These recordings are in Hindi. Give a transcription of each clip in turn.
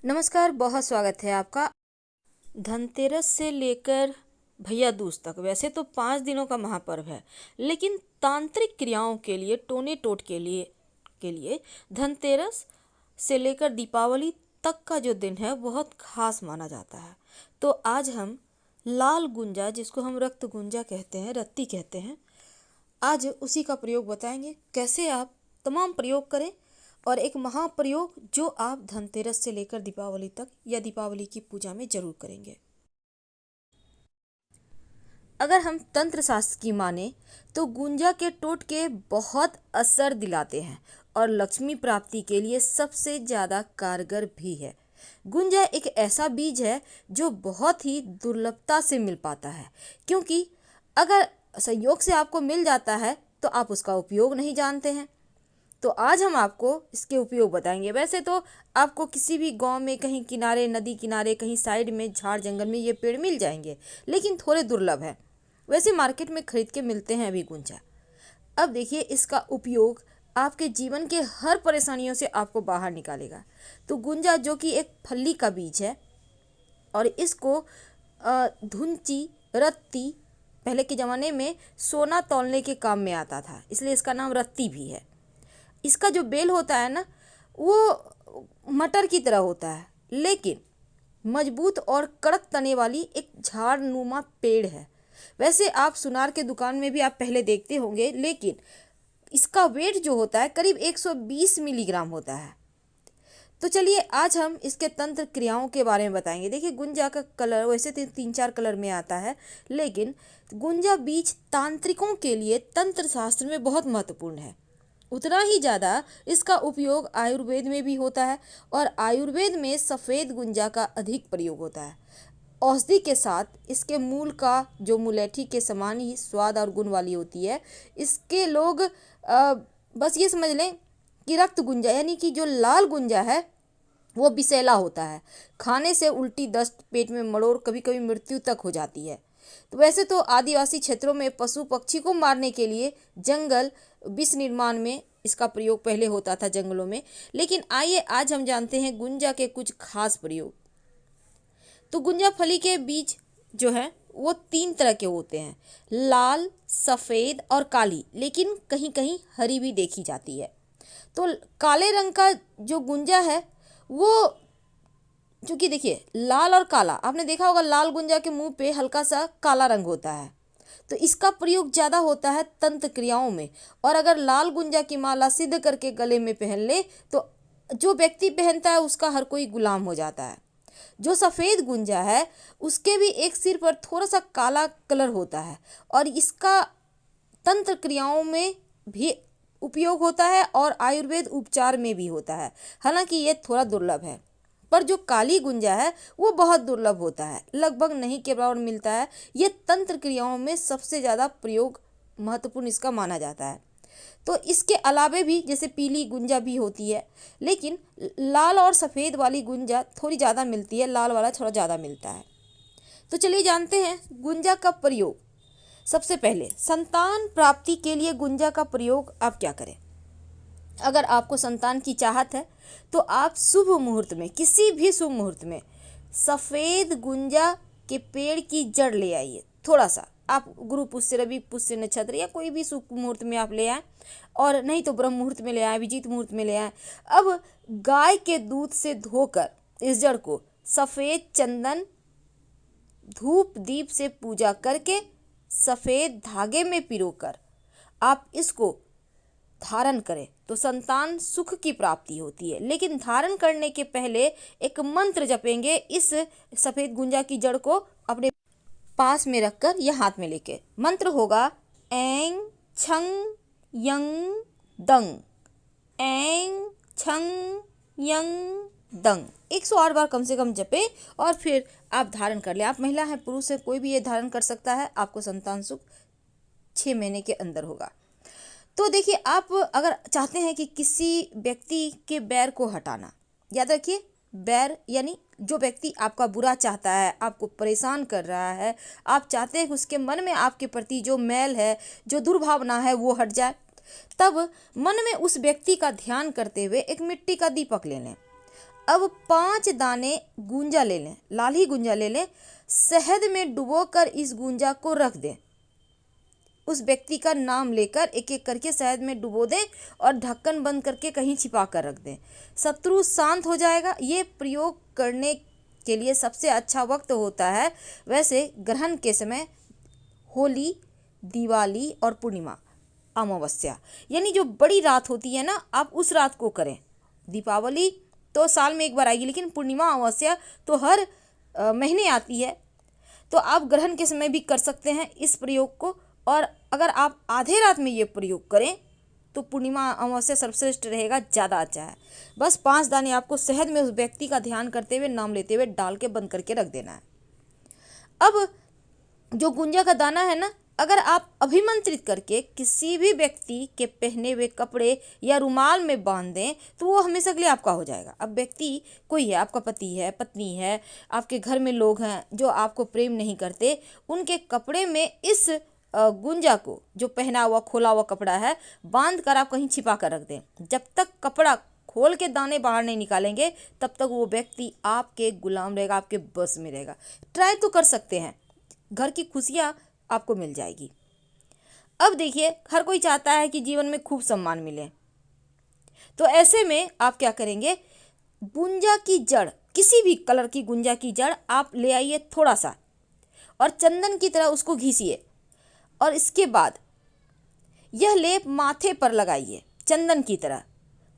नमस्कार, बहुत स्वागत है आपका। धनतेरस से लेकर भैया दूज तक वैसे तो 5 दिनों का महापर्व है, लेकिन तांत्रिक क्रियाओं के लिए टोने टोट के लिए धनतेरस से लेकर दीपावली तक का जो दिन है बहुत खास माना जाता है। तो आज हम लाल गुंजा, जिसको हम रक्त गुंजा कहते हैं, रत्ती कहते हैं, आज उसी का प्रयोग बताएंगे कैसे आप तमाम प्रयोग करें, और एक महाप्रयोग जो आप धनतेरस से लेकर दीपावली तक या दीपावली की पूजा में जरूर करेंगे। अगर हम तंत्र शास्त्र की माने तो गुंजा के टोटके बहुत असर दिलाते हैं और लक्ष्मी प्राप्ति के लिए सबसे ज़्यादा कारगर भी है। गुंजा एक ऐसा बीज है जो बहुत ही दुर्लभता से मिल पाता है, क्योंकि अगर संयोग से आपको मिल जाता है तो आप उसका उपयोग नहीं जानते हैं। तो आज हम आपको इसके उपयोग बताएंगे। वैसे तो आपको किसी भी गांव में कहीं किनारे, नदी किनारे, कहीं साइड में झाड़ जंगल में ये पेड़ मिल जाएंगे, लेकिन थोड़े दुर्लभ है। वैसे मार्केट में खरीद के मिलते हैं अभी गुंजा। अब देखिए इसका उपयोग आपके जीवन के हर परेशानियों से आपको बाहर निकालेगा। तो गुंजा जो कि एक फली का बीज है, और इसको धुंची, रत्ती, पहले के ज़माने में सोना तौलने के काम में आता था, इसलिए इसका नाम रत्ती भी है। इसका जो बेल होता है ना, वो मटर की तरह होता है, लेकिन मजबूत और कड़क तने वाली एक झाड़नुमा पेड़ है। वैसे आप सुनार के दुकान में भी आप पहले देखते होंगे, लेकिन इसका वेट जो होता है करीब 120 मिलीग्राम होता है। तो चलिए आज हम इसके तंत्र क्रियाओं के बारे में बताएंगे। देखिए गुंजा का कलर वैसे तो 3-4 कलर में आता है, लेकिन गुंजा बीज तांत्रिकों के लिए तंत्र शास्त्र में बहुत महत्वपूर्ण है। उतना ही ज़्यादा इसका उपयोग आयुर्वेद में भी होता है, और आयुर्वेद में सफ़ेद गुंजा का अधिक प्रयोग होता है। औषधि के साथ इसके मूल का जो मुलैठी के समान ही स्वाद और गुण वाली होती है, इसके लोग बस ये समझ लें कि रक्त गुंजा यानी कि जो लाल गुंजा है वो विषैला होता है। खाने से उल्टी, दस्त, पेट में मरोड़, कभी कभी मृत्यु तक हो जाती है। तो वैसे तो आदिवासी क्षेत्रों में पशु पक्षी को मारने के लिए जंगल विष निर्माण में इसका प्रयोग पहले होता था जंगलों में, लेकिन आइए आज हम जानते हैं गुंजा के कुछ खास प्रयोग। तो गुंजा फली के बीज जो है वो 3 तरह के होते हैं, लाल, सफ़ेद और काली, लेकिन कहीं कहीं हरी भी देखी जाती है। तो काले रंग का जो गुंजा है वो, क्योंकि देखिए लाल और काला, आपने देखा होगा लाल गुंजा के मुंह पे हल्का सा काला रंग होता है, तो इसका प्रयोग ज़्यादा होता है तंत्र क्रियाओं में। और अगर लाल गुंजा की माला सिद्ध करके गले में पहन ले तो जो व्यक्ति पहनता है उसका हर कोई गुलाम हो जाता है। जो सफ़ेद गुंजा है उसके भी एक सिर पर थोड़ा सा काला कलर होता है, और इसका तंत्र क्रियाओं में भी उपयोग होता है और आयुर्वेद उपचार में भी होता है। हालांकि ये थोड़ा दुर्लभ है, पर जो काली गुंजा है वो बहुत दुर्लभ होता है, लगभग नहीं के बराबर मिलता है। ये तंत्र क्रियाओं में सबसे ज़्यादा प्रयोग महत्वपूर्ण इसका माना जाता है। तो इसके अलावे भी जैसे पीली गुंजा भी होती है, लेकिन लाल और सफ़ेद वाली गुंजा थोड़ी ज़्यादा मिलती है, लाल वाला थोड़ा ज़्यादा मिलता है। तो चलिए जानते हैं गुंजा का प्रयोग। सबसे पहले संतान प्राप्ति के लिए गुंजा का प्रयोग आप क्या करें। अगर आपको संतान की चाहत है तो आप शुभ मुहूर्त में, किसी भी शुभ मुहूर्त में सफ़ेद गुंजा के पेड़ की जड़ ले आइए। थोड़ा सा आप गुरु पुष्य, रवि पुष्य नक्षत्र या कोई भी शुभ मुहूर्त में आप ले आए, और नहीं तो ब्रह्म मुहूर्त में ले आए, अभिजीत मुहूर्त में ले आए। अब गाय के दूध से धोकर इस जड़ को सफ़ेद चंदन, धूप दीप से पूजा करके सफ़ेद धागे में पिरोकर आप इसको धारण करें तो संतान सुख की प्राप्ति होती है। लेकिन धारण करने के पहले एक मंत्र जपेंगे। इस सफ़ेद गुंजा की जड़ को अपने पास में रखकर या हाथ में लेके मंत्र होगा एंग छंग यंग दंग, एंग छंग यंग दंग। 108 बार कम से कम जपे और फिर आप धारण कर ले। आप महिला है, पुरुष है, कोई भी ये धारण कर सकता है। आपको संतान सुख 6 महीने के अंदर होगा। तो देखिए आप अगर चाहते हैं कि किसी व्यक्ति के बैर को हटाना, याद रखिए बैर यानी जो व्यक्ति आपका बुरा चाहता है, आपको परेशान कर रहा है, आप चाहते हैं कि उसके मन में आपके प्रति जो मैल है, जो दुर्भावना है वो हट जाए, तब मन में उस व्यक्ति का ध्यान करते हुए एक मिट्टी का दीपक ले लें। अब 5 दाने गुंजा ले लें, लाल ही गुंजा ले लें, शहद में डुबोकर इस गुंजा को रख दें। उस व्यक्ति का नाम लेकर एक एक करके शहद में डुबो दें और ढक्कन बंद करके कहीं छिपा कर रख दें। शत्रु शांत हो जाएगा। ये प्रयोग करने के लिए सबसे अच्छा वक्त होता है वैसे ग्रहण के समय, होली, दिवाली और पूर्णिमा, अमावस्या, यानी जो बड़ी रात होती है ना, आप उस रात को करें। दीपावली तो साल में एक बार आएगी, लेकिन पूर्णिमा अमावस्या तो हर महीने आती है। तो आप ग्रहण के समय भी कर सकते हैं इस प्रयोग को। और अगर आप आधे रात में ये प्रयोग करें तो पूर्णिमा अमावस्या सर्वश्रेष्ठ रहेगा, ज़्यादा अच्छा है। बस 5 दाने आपको शहद में उस व्यक्ति का ध्यान करते हुए, नाम लेते हुए डाल के बंद करके रख देना है। अब जो गुंजा का दाना है ना, अगर आप अभिमंत्रित करके किसी भी व्यक्ति के पहने हुए कपड़े या रुमाल में बांध दें तो वो हमेशा के लिए आपका हो जाएगा। अब व्यक्ति कोई है, आपका पति है, पत्नी है, आपके घर में लोग हैं जो आपको प्रेम नहीं करते, उनके कपड़े में इस गुंजा को, जो पहना हुआ खोला हुआ कपड़ा है, बांध कर आप कहीं छिपा कर रख दें। जब तक कपड़ा खोल के दाने बाहर नहीं निकालेंगे तब तक वो व्यक्ति आपके गुलाम रहेगा, आपके बस में रहेगा। ट्राई तो कर सकते हैं, घर की खुशियाँ आपको मिल जाएगी। अब देखिए, हर कोई चाहता है कि जीवन में खूब सम्मान मिले, तो ऐसे में आप क्या करेंगे, गुंजा की जड़, किसी भी कलर की गुंजा की जड़ आप ले आइए थोड़ा सा, और चंदन की तरह उसको घिसिए, और इसके बाद यह लेप माथे पर लगाइए चंदन की तरह।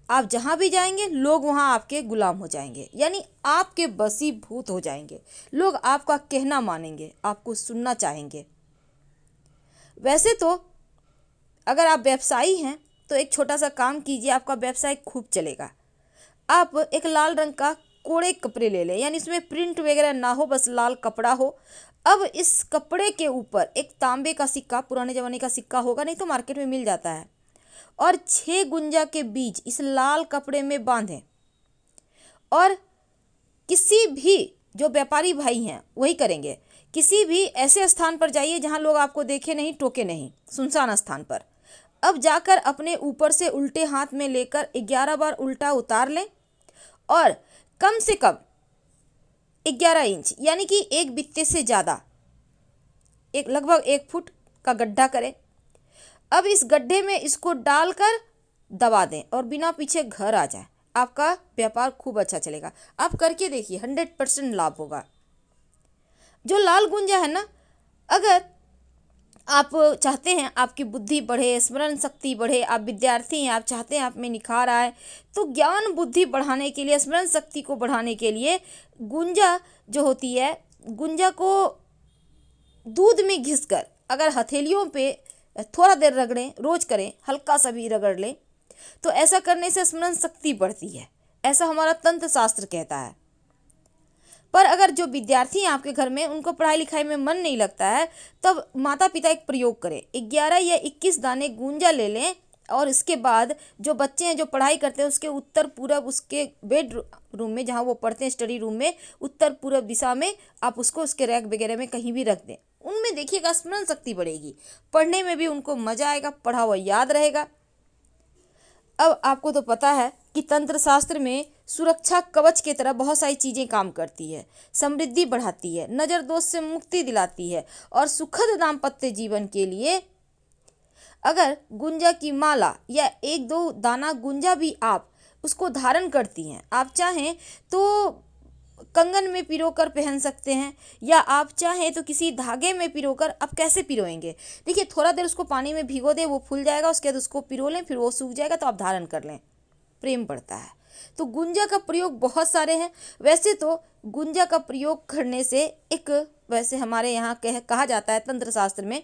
आप जहाँ भी जाएंगे लोग वहाँ आपके गुलाम हो जाएंगे, यानी आपके बसीभूत हो जाएंगे। लोग आपका कहना मानेंगे, आपको सुनना चाहेंगे। वैसे तो अगर आप व्यवसायी हैं तो एक छोटा सा काम कीजिए, आपका व्यवसाय खूब चलेगा। आप एक लाल रंग का कोड़े कपड़े ले लें, यानी इसमें प्रिंट वगैरह ना हो, बस लाल कपड़ा हो। अब इस कपड़े के ऊपर एक तांबे का सिक्का, पुराने ज़माने का सिक्का होगा, नहीं तो मार्केट में मिल जाता है, और 6 गुंजा के बीज इस लाल कपड़े में बांधें। और किसी भी, जो व्यापारी भाई हैं वही करेंगे, किसी भी ऐसे स्थान पर जाइए जहां लोग आपको देखे नहीं, टोके नहीं, सुनसान स्थान पर। अब जाकर अपने ऊपर से उल्टे हाथ में लेकर 11 बार उल्टा उतार लें, और कम से कम 11 इंच, यानी कि एक बित्ते से ज़्यादा, एक लगभग 1 फुट का गड्ढा करें। अब इस गड्ढे में इसको डालकर दबा दें और बिना पीछे घर आ जाए। आपका व्यापार खूब अच्छा चलेगा। आप करके देखिए, 100% लाभ होगा। जो लाल गुंजा है ना, अगर आप चाहते हैं आपकी बुद्धि बढ़े, स्मरण शक्ति बढ़े, आप विद्यार्थी हैं, आप चाहते हैं आप में निखार आए, तो ज्ञान बुद्धि बढ़ाने के लिए, स्मरण शक्ति को बढ़ाने के लिए गुंजा जो होती है, गुंजा को दूध में घिसकर अगर हथेलियों पे थोड़ा देर रगड़ें, रोज करें, हल्का सा भी रगड़ लें, तो ऐसा करने से स्मरण शक्ति बढ़ती है, ऐसा हमारा तंत्र शास्त्र कहता है। पर अगर जो विद्यार्थी हैं आपके घर में, उनको पढ़ाई लिखाई में मन नहीं लगता है, तब माता पिता एक प्रयोग करें, 11 या 21 दाने गुंजा ले लें, और इसके बाद जो बच्चे हैं जो पढ़ाई करते हैं उसके उत्तर पूरब, उसके बेड रूम में जहाँ वो पढ़ते हैं, स्टडी रूम में, उत्तर पूरब दिशा में आप उसको उसके रैक वगैरह में कहीं भी रख दें। उनमें देखिएगा स्मरण शक्ति बढ़ेगी, पढ़ने में भी उनको मजा आएगा, पढ़ा हुआ याद रहेगा। अब आपको तो पता है कि तंत्र शास्त्र में सुरक्षा कवच की तरह बहुत सारी चीज़ें काम करती है, समृद्धि बढ़ाती है, नज़र दोष से मुक्ति दिलाती है, और सुखद दाम्पत्य जीवन के लिए अगर गुंजा की माला या 1-2 दाना गुंजा भी आप उसको धारण करती हैं, आप चाहें तो कंगन में पिरोकर पहन सकते हैं, या आप चाहें तो किसी धागे में पिरोकर। आप कैसे पिरोएंगे, देखिए, थोड़ा देर उसको पानी में भिगो दें, वो फूल जाएगा, उसके बाद उसको पिरो लें, फिर वो सूख जाएगा तो आप धारण कर लें, प्रेम बढ़ता है। तो गुंजा का प्रयोग बहुत सारे हैं। वैसे तो गुंजा का प्रयोग करने से एक, वैसे हमारे यहाँ कहा जाता है तंत्र शास्त्र में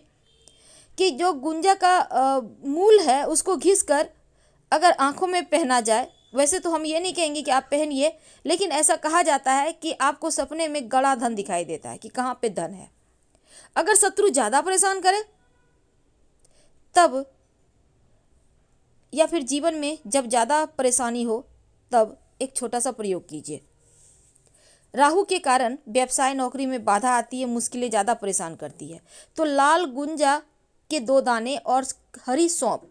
कि जो गुंजा का मूल है उसको घिस कर अगर आँखों में पहना जाए, वैसे तो हम ये नहीं कहेंगे कि आप पहनिए, लेकिन ऐसा कहा जाता है कि आपको सपने में गड़ा धन दिखाई देता है कि कहाँ पे धन है। अगर शत्रु ज़्यादा परेशान करे तब, या फिर जीवन में जब ज़्यादा परेशानी हो तब एक छोटा सा प्रयोग कीजिए। राहु के कारण व्यवसाय नौकरी में बाधा आती है, मुश्किलें ज़्यादा परेशान करती है, तो लाल गुंजा के 2 दाने और हरी सौंफ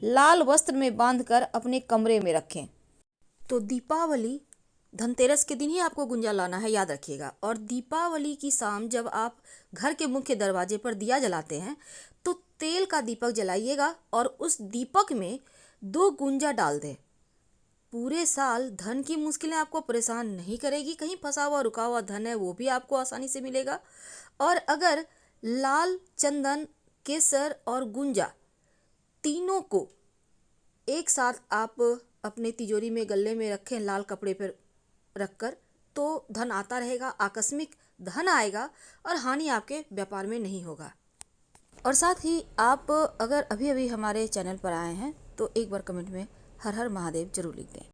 लाल वस्त्र में बांधकर अपने कमरे में रखें। तो दीपावली धनतेरस के दिन ही आपको गुंजा लाना है, याद रखिएगा। और दीपावली की शाम जब आप घर के मुख्य दरवाजे पर दिया जलाते हैं तो तेल का दीपक जलाइएगा और उस दीपक में 2 गुंजा डाल दें। पूरे साल धन की मुश्किलें आपको परेशान नहीं करेगी, कहीं फंसा हुआ रुका हुआ धन है वो भी आपको आसानी से मिलेगा। और अगर लाल चंदन, केसर और गुंजा तीनों को एक साथ आप अपने तिजोरी में गल्ले में रखें, लाल कपड़े पर रखकर, तो धन आता रहेगा, आकस्मिक धन आएगा और हानि आपके व्यापार में नहीं होगा। और साथ ही आप अगर अभी अभी हमारे चैनल पर आए हैं तो एक बार कमेंट में हर हर महादेव जरूर लिख दें।